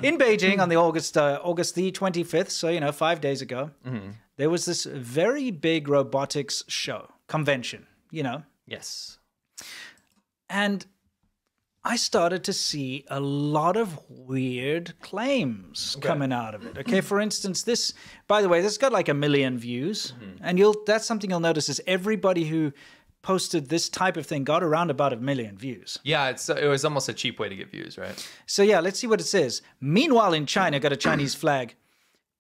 In Beijing on the August the 25th, so, you know, 5 days ago, there was this very big robotics show, convention, you know. Yes. And I started to see a lot of weird claims coming out of it. Okay, for instance, this, by the way, this got like 1 million views. And that's something you'll notice is everybody who posted this type of thing got around about 1 million views. Yeah, it was almost a cheap way to get views, right? So yeah, let's see what it says. Meanwhile, in China, got a Chinese flag.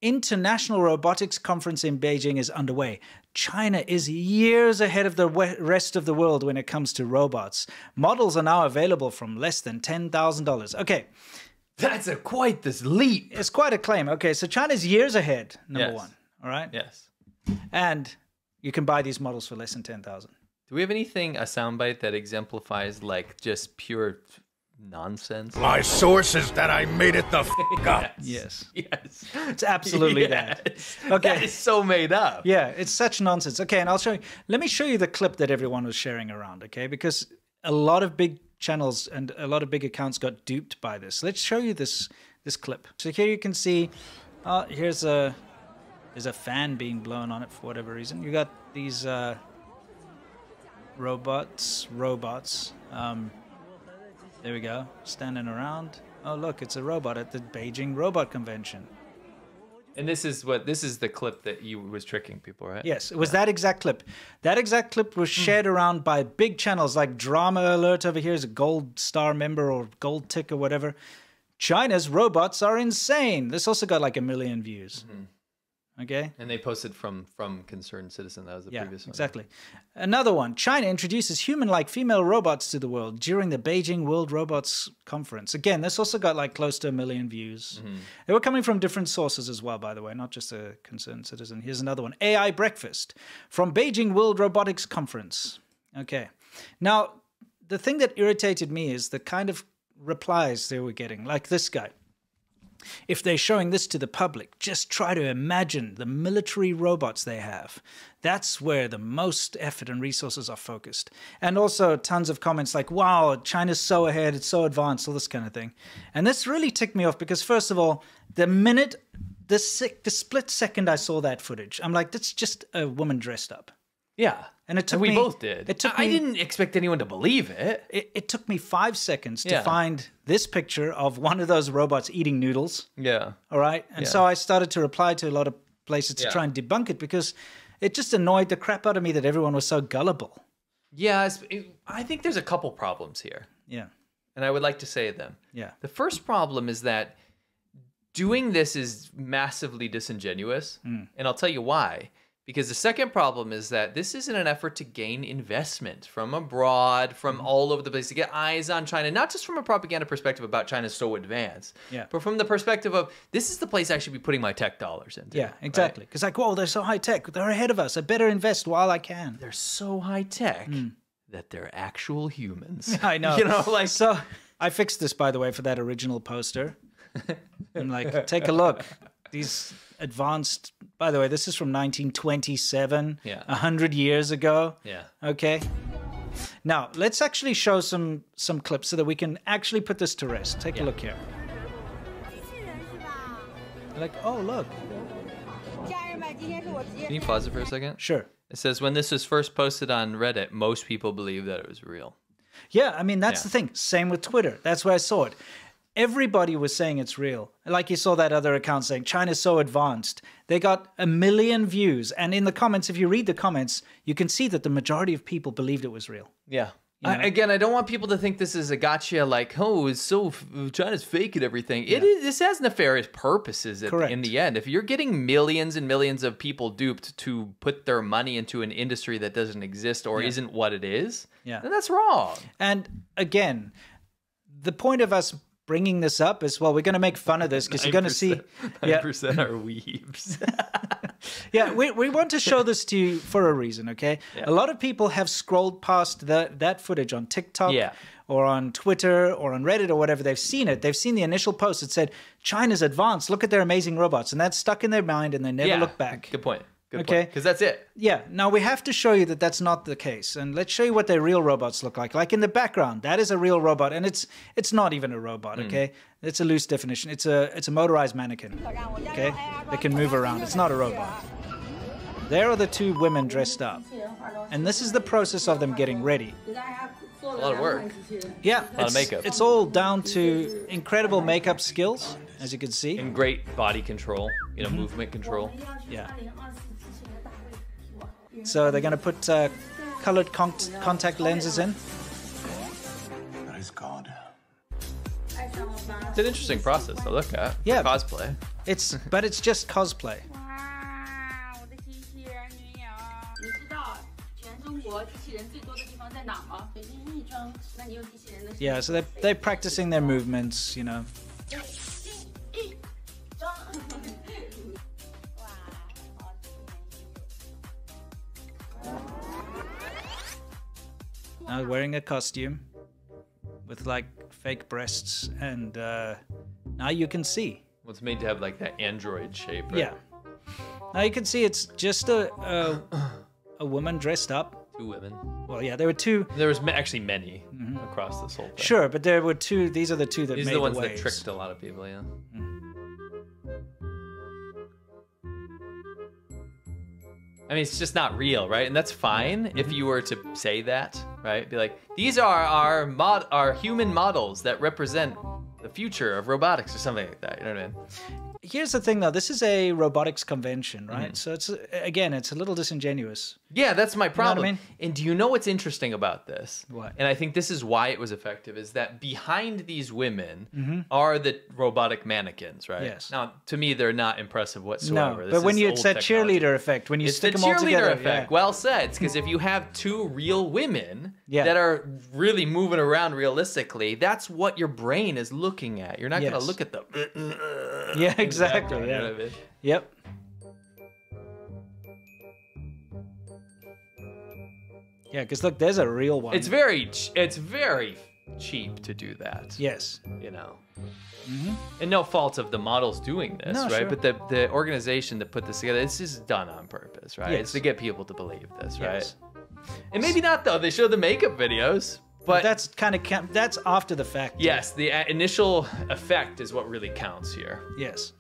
International Robotics Conference in Beijing is underway. China is years ahead of the rest of the world when it comes to robots. Models are now available from less than $10,000. Okay. That's quite this leap. It's quite a claim. Okay, so China's years ahead, number one. All right? Yes. And you can buy these models for less than $10,000. Do we have anything, a soundbite that exemplifies like just pure nonsense? My source is that I made it the f up. Yes. Yes. It's absolutely that. Okay. That is so made up. Yeah, it's such nonsense. Okay, and I'll show you. Let me show you the clip that everyone was sharing around, okay? Because a lot of big channels and a lot of big accounts got duped by this. Let's show you this clip. So here you can see, there's a fan being blown on it for whatever reason. You got these robots. There we go, standing around. Oh, look, it's a robot at the Beijing Robot Convention. And this is the clip that you was tricking people, right? Yes, it was that exact clip. That exact clip was shared around by big channels like Drama Alert over here is a gold star member or gold tick or whatever. China's robots are insane. This also got like 1 million views. Okay. And they posted from Concerned Citizen. That was the previous one. Exactly. Another one. China introduces human-like female robots to the world during the Beijing World Robots Conference. Again, this also got like close to 1 million views. They were coming from different sources as well, by the way, not just a Concerned Citizen. Here's another one. AI Breakfast from Beijing World Robotics Conference. Okay. Now, the thing that irritated me is the kind of replies they were getting, like this guy. If they're showing this to the public, just try to imagine the military robots they have. That's where the most effort and resources are focused. And also tons of comments like, wow, China's so ahead, it's so advanced, all this kind of thing. And this really ticked me off because, first of all, the split second I saw that footage, I'm like, that's just a woman dressed up. Yeah. And it took we me, both did. I didn't expect anyone to believe it. It took me 5 seconds to find this picture of one of those robots eating noodles. Yeah. All right. And so I started to reply to a lot of places to try and debunk it because it just annoyed the crap out of me that everyone was so gullible. Yeah. I think there's a couple problems here. Yeah. And I would like to say them. Yeah. The first problem is that doing this is massively disingenuous. And I'll tell you why. Because the second problem is that this isn't an effort to gain investment from abroad, from all over the place, to get eyes on China, not just from a propaganda perspective about China's so advanced, but from the perspective of this is the place I should be putting my tech dollars into. Yeah, exactly. Because like, whoa, they're so high tech. They're ahead of us. I better invest while I can. They're so high tech that they're actual humans. I know. You know, like so. I fixed this, by the way, for that original poster. I'm like, take a look. These advanced, by the way, this is from 1927, 100 years ago. Yeah. Okay. Now, let's actually show some clips so that we can actually put this to rest. Take a look here. Like, oh, look. Can you pause it for a second? Sure. It says, when this was first posted on Reddit, most people believed that it was real. Yeah, I mean, that's the thing. Same with Twitter. That's where I saw it. Everybody was saying it's real. Like you saw that other account saying, China's so advanced. They got 1 million views. And in the comments, if you read the comments, you can see that the majority of people believed it was real. Yeah. Again, I don't want people to think this is a gotcha, like, oh, it's so China's fake and everything. It is. This has nefarious purposes in the end. If you're getting millions and millions of people duped to put their money into an industry that doesn't exist or isn't what it is, then that's wrong. And again, the point of us bringing this up is, well, we're going to make fun of this because you're going to see 9% are weebs. Yeah, we want to show this to you for a reason, okay? A lot of people have scrolled past that footage on TikTok or on Twitter or on Reddit or whatever. They've seen it. They've seen the initial post that said, China's advanced. Look at their amazing robots. And that's stuck in their mind and they never look back. Good point. Good Okay. Because that's it. Yeah. Now we have to show you that that's not the case, and let's show you what their real robots look like. Like in the background, that is a real robot, and it's not even a robot. Okay, it's a loose definition. It's a motorized mannequin. Okay, that can move around. It's not a robot. There are the two women dressed up, and this is the process of them getting ready. A lot of work. Yeah, A lot of makeup. It's all down to incredible makeup skills, as you can see. And great body control, movement control. Yeah. So they're going to put colored contact lenses in. That is God. It's an interesting process to look at. Yeah. Cosplay. But it's just cosplay. Yeah, so they're practicing their movements, Now wearing a costume with like fake breasts, and now you can see. Well, it's made to have like that android shape. Right? Yeah. Now you can see it's just a woman dressed up. Two women. Well, yeah, there were two. There was actually many across this whole thing. Sure, but there were two. These are the two that These made are the ones that waves. tricked a lot of people, yeah. I mean, it's just not real, right? And that's fine if you were to say that, right? Be like, these are our human models that represent the future of robotics or something like that. You know what I mean? Here's the thing, though. This is a robotics convention, right? So it's a little disingenuous. Yeah, that's my problem. I mean? And do you know what's interesting about this? What? And I think this is why it was effective, is that behind these women are the robotic mannequins, right? Yes. Now, to me, they're not impressive whatsoever. No, This but when is you old said technology. cheerleader effect, when you It's the stick them all cheerleader together, effect. yeah. Well said. Because if you have two real women Yeah. that are really moving around realistically, that's what your brain is looking at. You're not going to Yes. look at the... Yeah, exactly. You know Yeah. what I mean? Yep. Yeah, because look, there's a real one. It's very cheap to do that. Yes. You know. And no fault of the models doing this, No, right? sure. But the organization that put this together, this is done on purpose, right? Yes. It's to get people to believe this, right? Yes. And maybe not though. They show the makeup videos, but That's kind of that's after the fact. yes, the initial effect is what really counts here. Yes.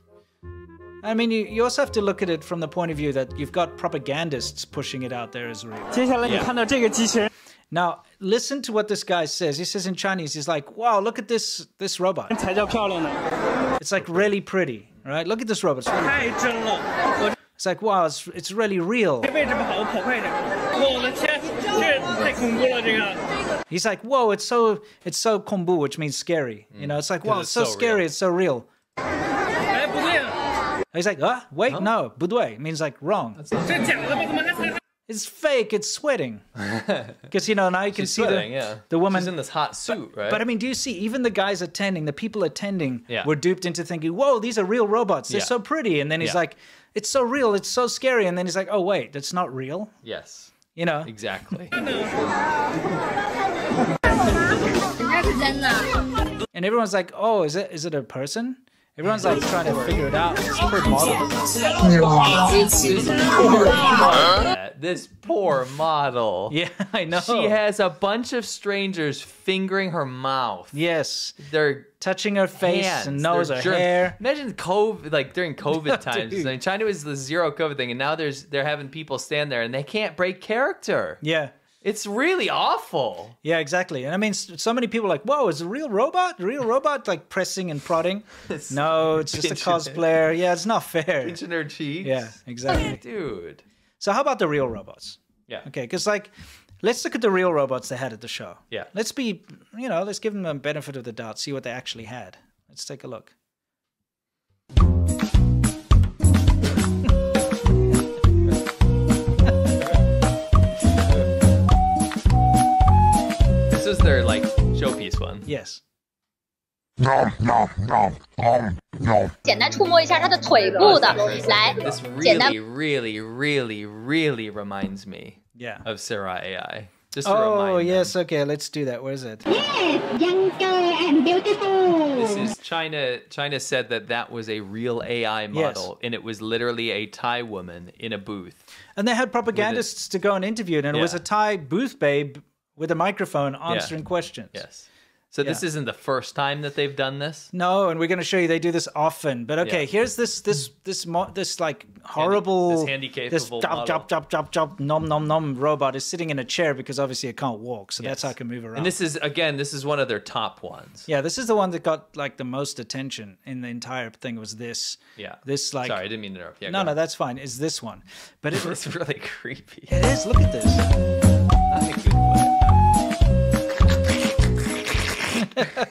I mean, you also have to look at it from the point of view that you've got propagandists pushing it out there as real. 接下来你看到这个机器人 Now, listen to what this guy says. He says in Chinese, he's like, wow, look at this robot. 才叫漂亮的， It's like really pretty, right? Look at this robot. It's, really- 太真了。 it's like, wow, it's really real. 位置不好，我跑快点。我的天，这太恐怖了，这个。 He's like, whoa, it's so kombu, which means scary. You know, it's like, wow, it's it's so so scary, real. it's so real. 哎，不对啊， He's like, wait, no, 不对 it means like wrong. 这假的吧？怎么还？ It's fake, it's sweating. Because, now you can She's see sweating, the, yeah. the woman. She's in this hot suit, right? But I mean, do you see, even the guys attending, the people attending Yeah. were duped into thinking, whoa, these are real robots. They're Yeah. so pretty. And then he's Yeah. like, it's so real, it's so scary. And then he's like, oh, wait, that's not real. yes, You know? exactly. And everyone's like, oh, is it a person? Everyone's like trying to figure it out. It's a model. This poor model. Yeah, I know. She has a bunch of strangers fingering her mouth. Yes. They're Touching her face hands, and nose, they're her germs. hair. Imagine COVID, like during COVID times. Dude. I mean, China was the zero COVID thing, and now they're having people stand there and they can't break character. Yeah. It's really awful. Yeah, exactly. And I mean, so many people are like, whoa, is it a real robot? A real robot? Like pressing and prodding? No, it's just a pinching it. cosplayer. Yeah, it's not fair. Pinching her cheeks. Yeah, exactly. Dude. So how about the real robots? Yeah. Okay, because like, let's look at the real robots they had at the show. Yeah. Let's let's give them a benefit of the doubt, see what they actually had. Let's take a look. This is their like showpiece one. Yes. Nom, nom, nom, nom, nom. 简单触摸一下它的腿部的，来 This 简单 really, really, really, really reminds me Yeah. of Sarah AI. Just to remind Oh, them. yes. Okay, let's do that. Where is it? Younger and beautiful. This is China. China said that was a real AI model, and it was literally a Thai woman in a booth. And they had propagandists to go and interview it, and it was Yeah. a Thai booth babe with a microphone answering questions. Yes. So this isn't the first time that they've done this. No, and we're going to show you they do this often. But okay, Yeah. here's this like horrible, this handy-capable model. chop nom nom nom robot is sitting in a chair because obviously it can't walk, so that's how it can move around. And this is one of their top ones. Yeah, this is the one that got like the most attention in the entire thing. Was this? Yeah. This like. Sorry, I didn't mean to interrupt. Yeah, No, go no, on. that's fine. Is this one? But it It's really creepy. it is. Look at this. Not in a good way.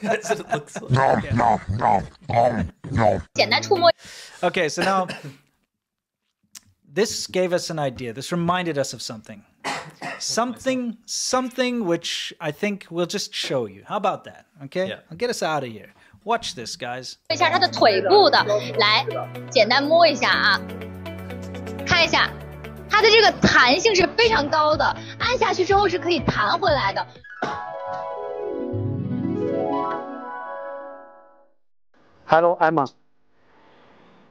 That's what it looks like. Nom, nom, nom, nom, nom. 简单触摸 Okay, so now this gave us an idea. This reminded us of something. Something which I think we'll just show you. How about that? Okay? Yeah. I'll get us out of here. Watch this, guys. 一下它的腿部的，来简单摸一下啊，看一下它的这个弹性是非常高的，按下去之后是可以弹回来的。 Hello, Emma.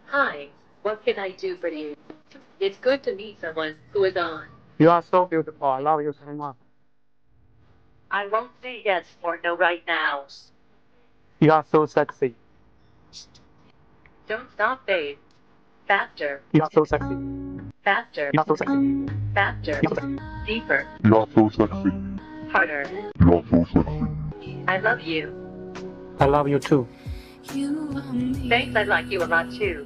Hi, what can I do for you? It's good to meet someone who is on. You are so beautiful. I love you so much. I won't say yes or no right now. You are so sexy. Don't stop, babe. Faster, You are so sexy. faster, You are so sexy. faster, You are so sexy. deeper, You're so sexy. harder. You're so sexy. I love you. I love you too. Thanks, I like you a lot too.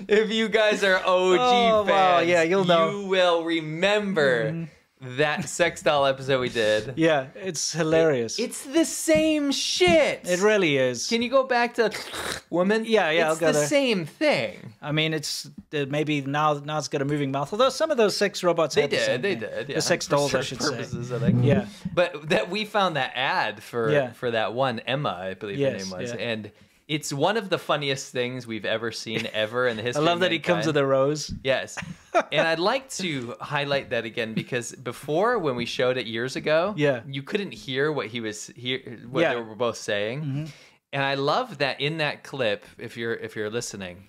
If you guys are OG Oh, fans, wow, yeah, you'll know. You will remember that sex doll episode we did. Yeah, it's hilarious. It's the same shit. It really is. Can you go back to woman? Yeah, I'll It's go the there. same thing. I mean, it's maybe now it's got a moving mouth. Although some of those sex robots They had the same did. thing. Yeah. The sex For dolls, I certain should say. purposes, I think. Yeah. But that we found that ad for that one Emma, I believe her Yes, name was, yeah. and it's one of the funniest things we've ever seen ever in the I history. love of that he comes mankind. with a rose. Yes. And I'd like to highlight that again because before when we showed it years ago, Yeah. you couldn't hear what they were both saying. Mm-hmm. And I love that in that clip, if you're listening,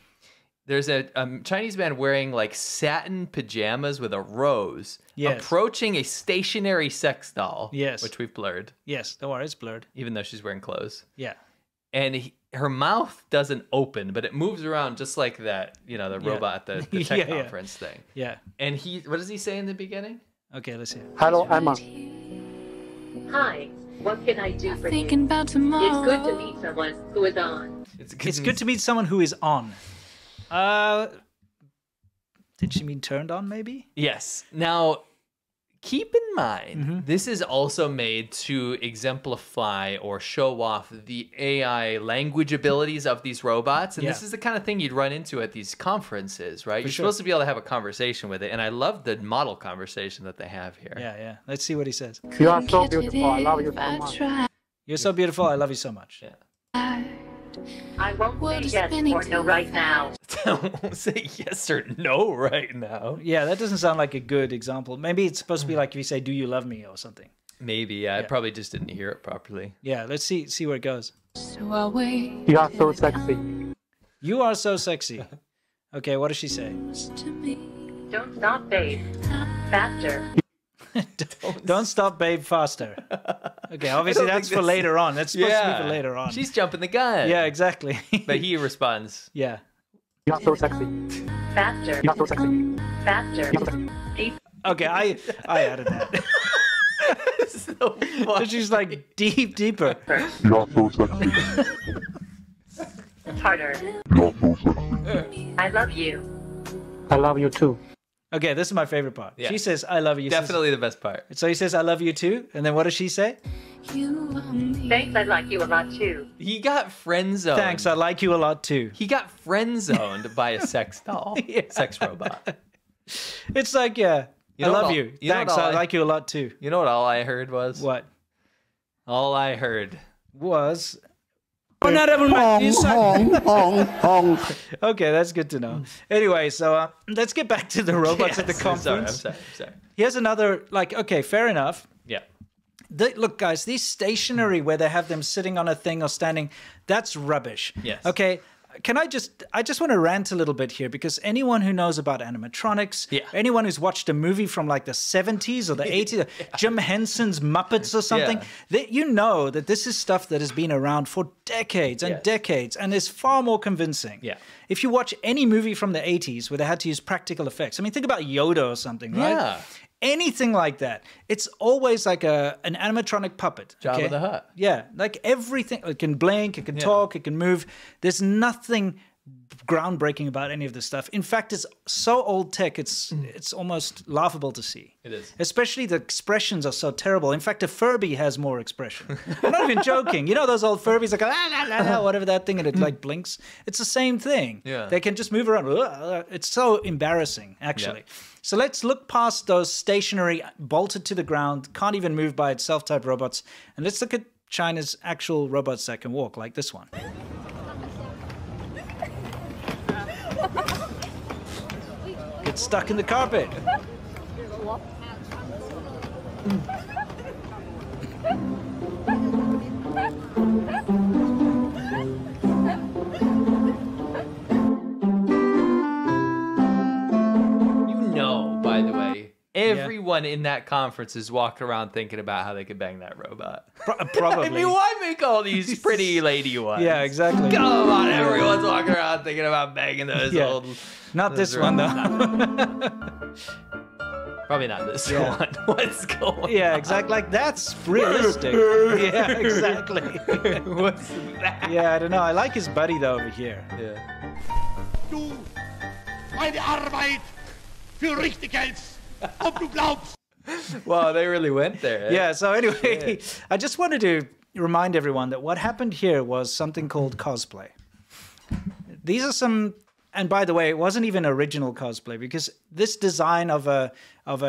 there's a Chinese man wearing like satin pajamas with a rose Yes. approaching a stationary sex doll, Yes. which we've blurred, Yes, don't worry, it's blurred. even though she's wearing clothes. Yeah. And her mouth doesn't open, but it moves around just like that, the robot at the tech Yeah, yeah. conference thing. Yeah. And what does he say in the beginning? Okay, let's hear. Hello, Emma. Hi, what can I do for you? Thinking about tomorrow. It's good to meet someone who is on. It's Good to meet someone who is on. Did she mean turned on, maybe? Yes. Now, keep in mind, Mm-hmm. this is also made to exemplify or show off the AI language abilities of these robots. And this Yeah. is the kind of thing you'd run into at these conferences, right? You're sure. supposed to be able to have a conversation with it. And I love the model conversation that they have here. Yeah, yeah. Let's see what he says. You are so beautiful. I love you so much. You're so beautiful. I love you so much. Yeah. I won't say yes or no right now. Don't say yes or no right now. Yeah, that doesn't sound like a good example. Maybe it's supposed to be like if you say, "Do you love me?" or something. Maybe. I probably just didn't hear it properly. Yeah, let's see where it goes. So I'll wait You are so sexy. You are so sexy. Okay, what does she say? to me. Don't stop, babe. Faster, Don't stop, babe, faster. Okay, obviously don't that's think for that's- later on. That's supposed to be for later on. She's jumping the gun. Yeah, exactly. But he responds, yeah. You are so sexy. faster, You are so sexy. faster, You are so sexy. deep, Okay, I added that. so So funny. she's like deeper. You're so sexy. harder. You're so sexy. I love you. I love you too. Okay, this is my favorite part. Yeah. She says, "I love you." Definitely the best part. So he says, "I love you too," and then what does she say? You are me. Thanks, I like you a lot too. He got friend zoned. Thanks, I like you a lot too. He got friend zoned by a sex doll, sex robot. It's like, yeah, You I know what love all- you. you know Thanks, what all I like you a lot too. You know what all I heard was? What All I heard. was Honorable Okay, that's good to know. Anyway, so let's get back to the robots at the conference. I'm sorry. Here's another, like, okay, fair enough. Yeah. Look, guys, these stationary where they have them sitting on a thing or standing, that's rubbish. Yes. Okay. I just want to rant a little bit here, because anyone who knows about animatronics, anyone who's watched a movie from like the 70s or the 80s, Jim Henson's Muppets or something, you know that this is stuff that has been around for decades and decades and is far more convincing. Yeah. If you watch any movie from the 80s where they had to use practical effects, I mean, think about Yoda or something, right? Yeah. Anything like that, it's always like an animatronic puppet. Jabba the Hutt. Yeah, like everything. It can blink, it can talk, it can move. There's nothing groundbreaking about any of this stuff. In fact, it's so old tech, it's almost laughable to see. It is. Especially the expressions are so terrible. In fact, a Furby has more expression. I'm not even joking. You know those old Furbies, like, la, la, la, whatever that thing, and it like blinks? It's the same thing. Yeah. They can just move around. It's so embarrassing, actually. Yeah. So let's look past those stationary, bolted to the ground, can't even move by itself type robots, and let's look at China's actual robots that can walk, like this one. Get stuck in the carpet. By the way, everyone in that conference is walking around thinking about how they could bang that robot. Probably. I mean, why make all these pretty lady ones? Yeah, exactly. Come on, everyone's walking around thinking about banging those old. Not this one, though. Probably not this one. What's going on? Yeah, exactly. Like, that's realistic. Yeah, exactly. What's that? Yeah, I don't know. I like his buddy, though, over here. Yeah. Du, meine Arbeit für richtig hältst, ob du glaubst. Wow, they really went there. Yeah, so anyway, I just wanted to remind everyone that what happened here was something called cosplay. These are some, and by the way, it wasn't even original cosplay, because this design of a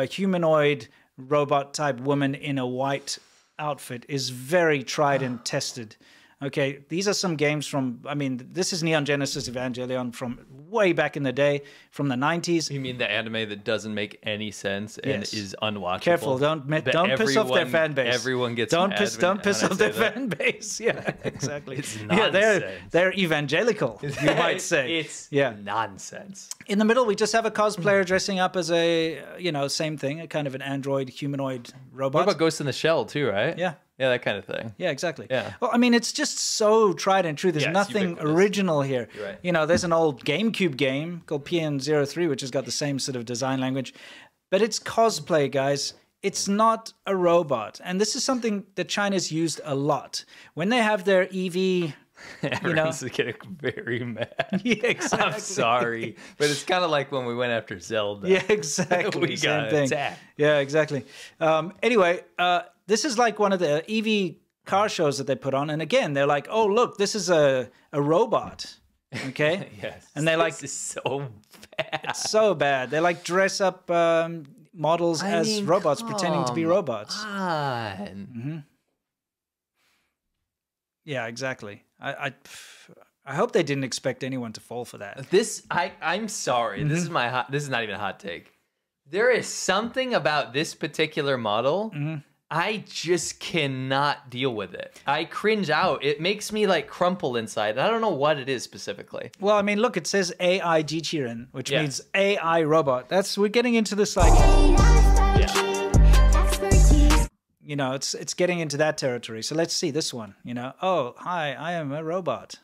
humanoid robot type woman in a white outfit is very tried and tested. Okay, these are some games from, I mean, this is Neon Genesis Evangelion from way back in the day, from the 90s. You mean the anime that doesn't make any sense and is unwatchable? Careful, don't piss off their fan base. Everyone gets don't mad piss when off their that. fan base. Yeah, exactly. It's nonsense. Yeah, they're evangelical, you might say. It's nonsense. In the middle, we just have a cosplayer dressing up as a, same thing, a kind of an android humanoid robot. What about Ghost in the Shell too, right? Yeah. Yeah, that kind of thing. Yeah, exactly. Yeah. Well, I mean, it's just so tried and true. There's nothing original here. You're right. There's an old GameCube game called PN03, which has got the same sort of design language. But it's cosplay, guys. It's not a robot. And this is something that China's used a lot. When they have their EV... Everyone's getting very mad. Yeah, exactly. I'm sorry, but it's kind of like when we went after Zelda. Yeah, exactly. We Same got thing. attacked. Yeah, exactly. Anyway, this is like one of the EV car shows that they put on, and again, they're like, "Oh, look, this is a robot." Okay. Yes. And they're like, "This is so bad." It's so bad. They like dress up models as robots, pretending to be robots. Mm-hmm. Yeah, exactly. I hope they didn't expect anyone to fall for that. I'm sorry. This is this is not even a hot take. There is something about this particular model. I just cannot deal with it. I cringe out. It makes me like crumple inside. I don't know what it is specifically. Well, I mean, look, it says AI Jichiren, which means AI robot. We're getting into this like, it's getting into that territory. So let's see this one. Oh, hi, I am a robot.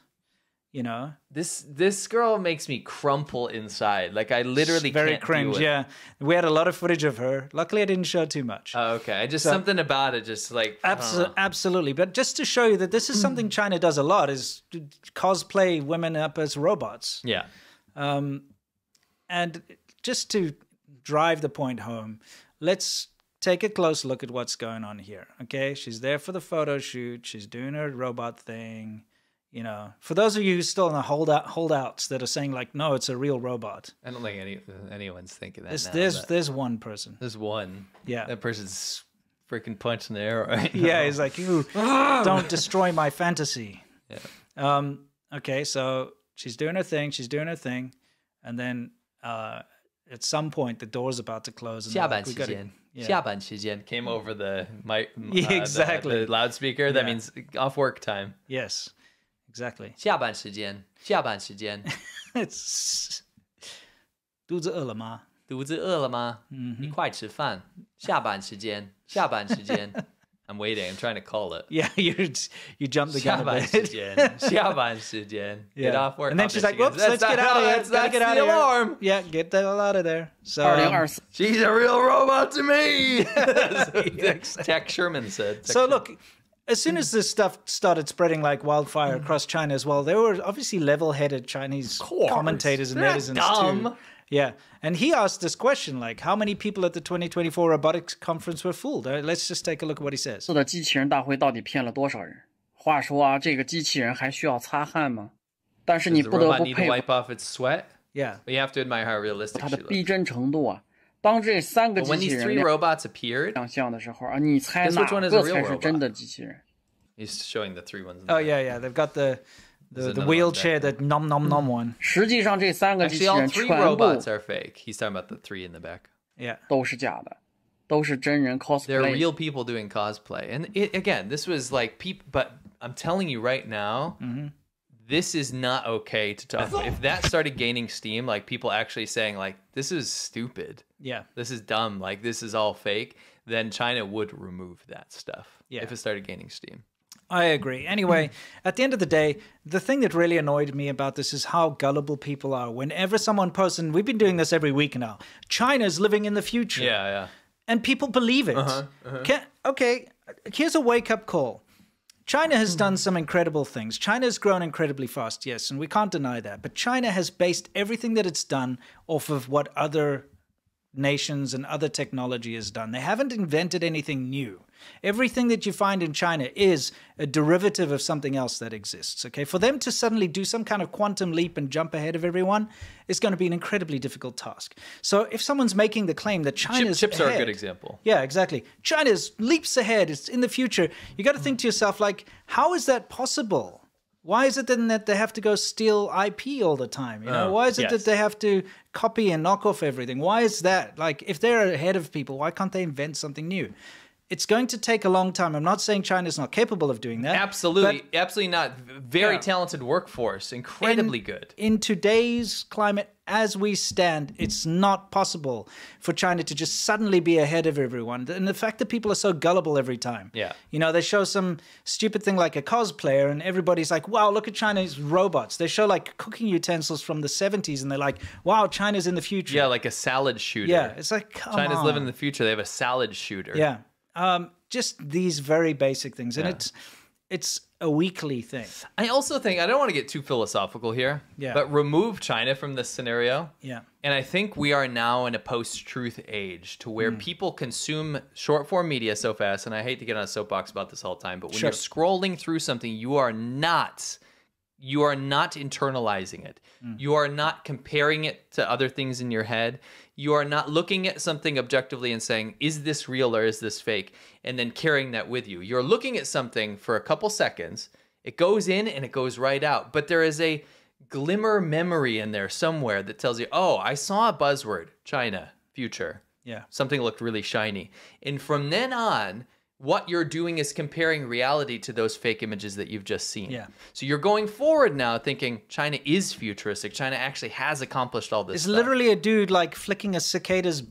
This girl makes me crumple inside. Like I literally very can't cringe. do it. Yeah, we had a lot of footage of her. Luckily, I didn't show too much. Oh, okay. Something about it, just like absolutely. But just to show you that this is something China does a lot, is to cosplay women up as robots. Yeah. And just to drive the point home, let's take a close look at what's going on here. Okay, she's there for the photo shoot. She's doing her robot thing. For those of you who still in the holdouts that are saying like, no, it's a real robot. I don't think anyone's thinking that. There's one person. There's one. Yeah. That person's freaking punching the air right now. Yeah, he's like, you don't destroy my fantasy. Yeah. Okay, so she's doing her thing, and then at some point the door's about to close. And 下班时间. Yeah. 下班时间 came over the mic, Yeah, exactly. the loudspeaker. That Yeah. means off work time. Yes, exactly. 下班时间. 下班时间. It's 肚子饿了吗？肚子饿了吗？你快吃饭。下班时间。下班时间. I'm waiting. I'm trying to call it. Yeah, you jumped the gun a 下班 bit. 时间。下班时间. Get Yeah. off work. And then Oh, she's there like, she goes. "Whoops, let's get out of here. That's Gotta get the out of here." alarm. Yeah, get the hell out of there. So 2024 She's a real robot to me. Tech Sherman said. So look, as soon as this stuff started spreading like wildfire across China as well, there were obviously level-headed Chinese commentators and They're netizens dumb. too. Yeah, and he asked this question, like, how many people at the 2024 robotics conference were fooled? Let's just take a look at what he says. 的机器人大会到底骗了多少人？话说啊，这个机器人还需要擦汗吗？但是你 Does the 不得 robot 不 need to 佩服 wipe off its sweat? Yeah. But you have to admire how realistic 它 she 的 looks. 逼真程度啊！当这3个 But 机 when 器 these 人 three robots appeared, 亮相的时候啊，你猜 Guess 哪 which one is 个 a real 才是 robot? 真的机器人？ he's showing the 3 ones. in Oh there. yeah, yeah. They've got the There's the another one wheelchair, back that nom nom nom one. 实际上这3个机器 Actually, all 人 3全部 robots are fake. He's talking about the 3 in the back. Yeah. 都是假的，都是真人 They're cosplay。 real people doing cosplay. And again, this was like people, but I'm telling you right now, this is not okay to talk about. If that started gaining steam, like people actually saying like, this is stupid. Yeah. This is dumb. Like this is all fake. Then China would remove that stuff. Yeah. If it started gaining steam. I agree. Anyway, at the end of the day, the thing that really annoyed me about this is how gullible people are. Whenever someone posts, and we've been doing this every week now, China's living in the future. Yeah, yeah. And people believe it. Okay, here's a wake-up call. China has done some incredible things. China's grown incredibly fast, yes, and we can't deny that. But China has based everything that it's done off of what other nations and other technology has done. They haven't invented anything new. Everything that you find in China is a derivative of something else that exists. Okay, for them to suddenly do some kind of quantum leap and jump ahead of everyone is going to be an incredibly difficult task. So if someone's making the claim that China's Chips are a ahead- good example. Yeah, exactly. China's leaps ahead. It's in the future. You got to think to yourself, like, how is that possible? Why is it then that they have to go steal IP all the time? You know, why is it yes. that they have to copy and knock off everything? Why is that? Like, if they're ahead of people, why can't they invent something new? It's going to take a long time. I'm not saying China's not capable of doing that. Absolutely. but Absolutely not. Very Yeah. talented workforce. Incredibly good. In today's climate, as we stand, it's not possible for China to just suddenly be ahead of everyone. And the fact that people are so gullible every time. Yeah. You know, they show some stupid thing like a cosplayer and everybody's like, wow, look at China's robots. They show like cooking utensils from the 70s and they're like, wow, China's in the future. Yeah, like a salad shooter. Yeah, it's like, come China's on. living in the future. They have a salad shooter. Yeah. Just these very basic things. And it's a weekly thing. I also think, I don't want to get too philosophical here, Yeah. but remove China from this scenario. Yeah. And I think we are now in a post-truth age to where people consume short-form media so fast, and I hate to get on a soapbox about this all the time, but when Sure. you're scrolling through something, you are not internalizing it. You are not comparing it to other things in your head. You are not looking at something objectively and saying, is this real or is this fake? And then carrying that with you. You're looking at something for a couple seconds. It goes in and it goes right out. But there is a glimmer memory in there somewhere that tells you, oh, I saw a buzzword, China, future. Yeah. Something looked really shiny. And from then on, what you're doing is comparing reality to those fake images that you've just seen. Yeah. So you're going forward now thinking China is futuristic. China actually has accomplished all this It's stuff. literally a dude like flicking a cicada's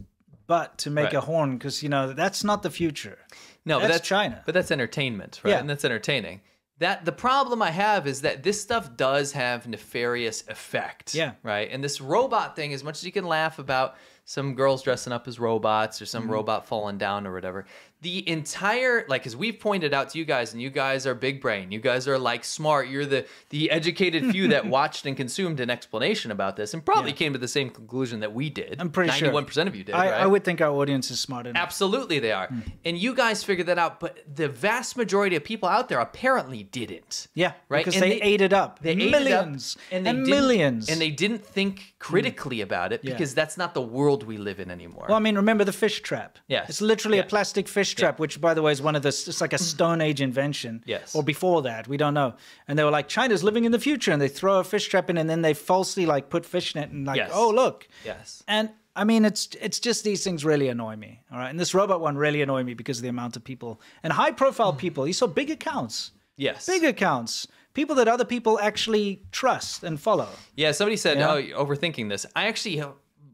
butt to make Right. a horn because, you know, that's not the future. No, but That's China. But that's entertainment, right? Yeah. And that's entertaining. That the problem I have is that this stuff does have nefarious effect. Yeah. Right. And this robot thing, as much as you can laugh about some girls dressing up as robots or some Mm-hmm. robot falling down or whatever, the entire, like, as we've pointed out to you guys, and you guys are big brain, you guys are like smart, you're the educated few that watched and consumed an explanation about this and probably came to the same conclusion that we did. I'm pretty sure. 91% of you did, I right? would think our audience is smart enough. Absolutely they are. And you guys figured that out, but the vast majority of people out there apparently didn't. Yeah, Right? because And they ate it up. They millions ate it up, and millions. And they didn't think critically about it Yeah. because that's not the world world we live in anymore. Well, I mean, remember the fish trap? Yes. It's literally a Yeah. plastic fish trap, which, by the way, is one of the, it's like a Stone Age invention. Yes. Or before that, we don't know. And they were like, China's living in the future, and they throw a fish trap in, and then they falsely like put fish in it, and like, Yes. oh, look. Yes. And I mean, it's just these things really annoy me. All right. And this robot one really annoyed me because of the amount of people and high profile people. You saw big accounts. Yes. Big accounts. People that other people actually trust and follow. Yeah, somebody said, Yeah. oh, you're overthinking this. I actually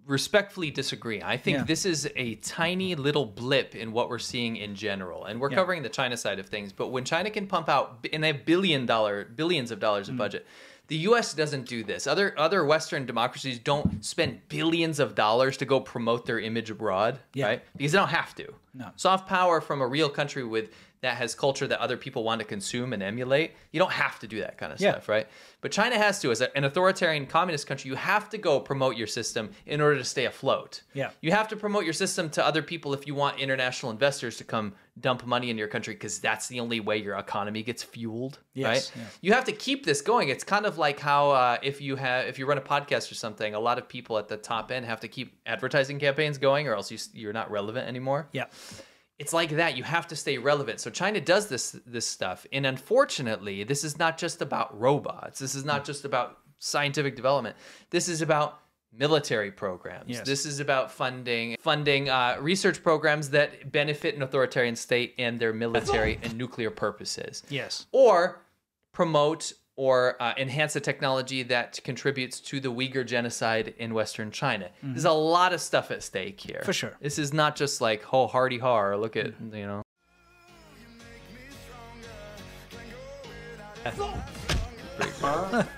respectfully disagree. I think Yeah. this is a tiny little blip in what we're seeing in general. And we're Yeah. covering the China side of things. But when China can pump out, and they have billions of dollars of budget, the U.S. doesn't do this. Other Western democracies don't spend billions of dollars to go promote their image abroad, right? Because they don't have to. No. Soft power from a real country that has culture that other people want to consume and emulate. You don't have to do that kind of stuff, right? But China has to. As an authoritarian communist country, you have to go promote your system in order to stay afloat. Yeah. You have to promote your system to other people if you want international investors to come dump money in your country, because that's the only way your economy gets fueled, Yes, right? yeah. You have to keep this going. It's kind of like how if you run a podcast or something, a lot of people at the top end have to keep advertising campaigns going, or else you're not relevant anymore. Yeah. It's like that. You have to stay relevant. So China does this stuff. And unfortunately, this is not just about robots. This is not just about scientific development. This is about military programs. Yes. This is about funding research programs that benefit an authoritarian state and their military and nuclear purposes. Yes. Or promote or enhance the technology that contributes to the Uyghur genocide in Western China. There's a lot of stuff at stake here. For sure. This is not just like, oh, hardy har, look at, you know.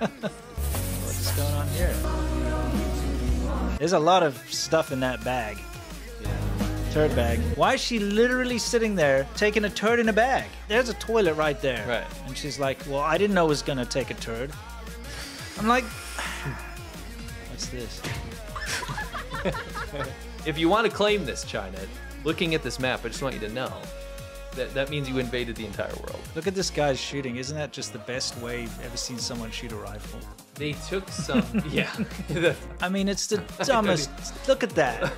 What's going on here? There's a lot of stuff in that bag. Turd bag. Why is she literally sitting there taking a turd in a bag? There's a toilet right there. Right. And she's like, well, I didn't know it was going to take a turd. I'm like, what's this? If you want to claim this, China, looking at this map, I just want you to know that means you invaded the entire world. Look at this guy's shooting. Isn't that just the best way you've ever seen someone shoot a rifle? They took some, yeah. I mean, it's the dumbest. Look at that.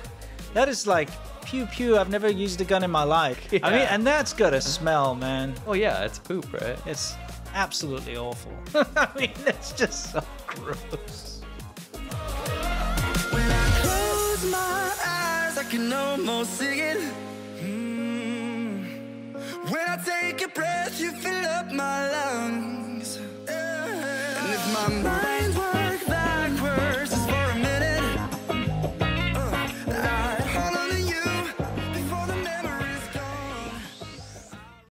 That is like pew pew. I've never used a gun in my life. I mean, and that's got a smell, man. Oh yeah, it's poop, right? It's absolutely awful. I mean, it's just so gross. When I close my eyes, I can almost see it. When I take a breath, you fill up my lungs. And if my mind